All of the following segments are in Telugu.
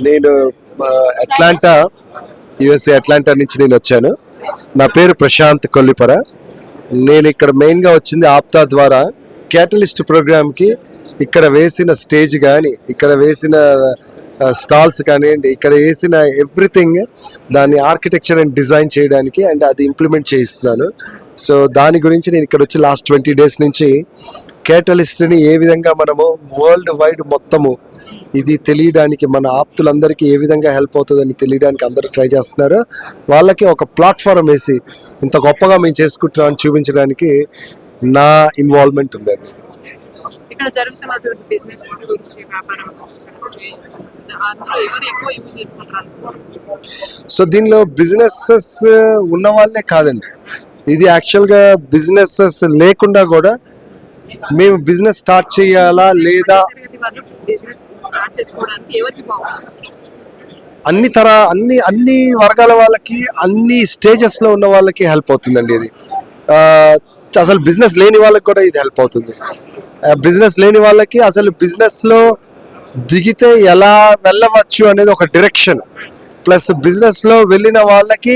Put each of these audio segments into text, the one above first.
నేను అట్లాంటా యుఎస్ఏ అట్లాంటా నుంచి నేను వచ్చాను. నా పేరు ప్రశాంత్ కొల్లిపర. నేను ఇక్కడ మెయిన్గా వచ్చింది ఆప్తా ద్వారా క్యాటలిస్ట్ ప్రోగ్రామ్కి. ఇక్కడ వేసిన స్టేజ్ కానీ, ఇక్కడ వేసిన స్టాల్స్ కానివ్వండి, ఇక్కడ వేసిన ఎవ్రీథింగ్ దాన్ని ఆర్కిటెక్చర్ అండ్ డిజైన్ చేయడానికి అండ్ అది ఇంప్లిమెంట్ చేయిస్తున్నాను. సో దాని గురించి నేను ఇక్కడ వచ్చి లాస్ట్ 20 days నుంచి క్యాటలిస్ట్ని ఏ విధంగా మనము వరల్డ్ వైడ్ మొత్తము ఇది తెలియడానికి, మన ఆప్తులందరికీ ఏ విధంగా హెల్ప్ అవుతుందని తెలియడానికి అందరూ ట్రై చేస్తున్నారు. వాళ్ళకి ఒక ప్లాట్ఫారం వేసి ఇంత గొప్పగా మేము చేసుకుంటున్నామని చూపించడానికి నా ఇన్వాల్వ్మెంట్ ఉందండి. ఇక్కడ జరుగుతున్నటువంటి బిజినెస్ గురించి, వ్యాపారం అందులో ఎవరు ఎక్కువ యూజ్ చేసుకుంటారు? సో దీనిలో బిజినెసెస్ ఉన్న వాళ్ళే కాదండి, ఇది యాక్చువల్గా బిజినెసెస్ లేకుండా కూడా మేము బిజినెస్ స్టార్ట్ చేయాలా లేదా బిజినెస్ స్టార్ట్ చేసుకోవడానికి ఎవరికి బాగుంటుంది? అన్ని వర్గాల వాళ్ళకి, అన్ని స్టేజెస్లో ఉన్న వాళ్ళకి హెల్ప్ అవుతుందండి ఇది. అసలు బిజినెస్ లేని వాళ్ళకి కూడా ఇది హెల్ప్ అవుతుంది. బిజినెస్ లేని వాళ్ళకి అసలు బిజినెస్లో దిగితే ఎలా వెళ్ళవచ్చు అనేది ఒక డైరెక్షన్, ప్లస్ బిజినెస్లో వెళ్ళిన వాళ్ళకి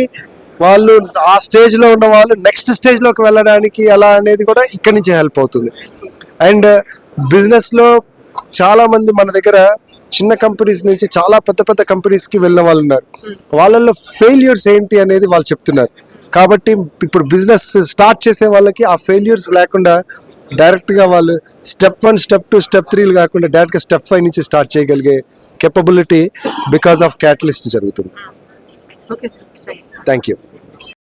వాళ్ళు ఆ స్టేజ్లో ఉన్న వాళ్ళు నెక్స్ట్ స్టేజ్లోకి వెళ్ళడానికి ఎలా అనేది కూడా ఇక్కడి నుంచి హెల్ప్ అవుతుంది. అండ్ బిజినెస్లో చాలామంది మన దగ్గర చిన్న కంపెనీస్ నుంచి చాలా పెద్ద పెద్ద కంపెనీస్కి వెళ్ళిన వాళ్ళు ఉన్నారు. వాళ్ళల్లో ఫెయిల్యూర్స్ ఏంటి అనేది వాళ్ళు చెప్తున్నారు. కాబట్టి ఇప్పుడు బిజినెస్ స్టార్ట్ చేసే వాళ్ళకి ఆ ఫెయిల్యూర్స్ లేకుండా డైరెక్ట్గా వాళ్ళు స్టెప్ 1, స్టెప్ 2, స్టెప్ 3 కాకుండా డైరెక్ట్గా స్టెప్ 5 నుంచి స్టార్ట్ చేయగలిగే కెపబిలిటీ బికాస్ ఆఫ్ క్యాటలిస్ట్ జరుగుతుంది. Okay sir, thank you.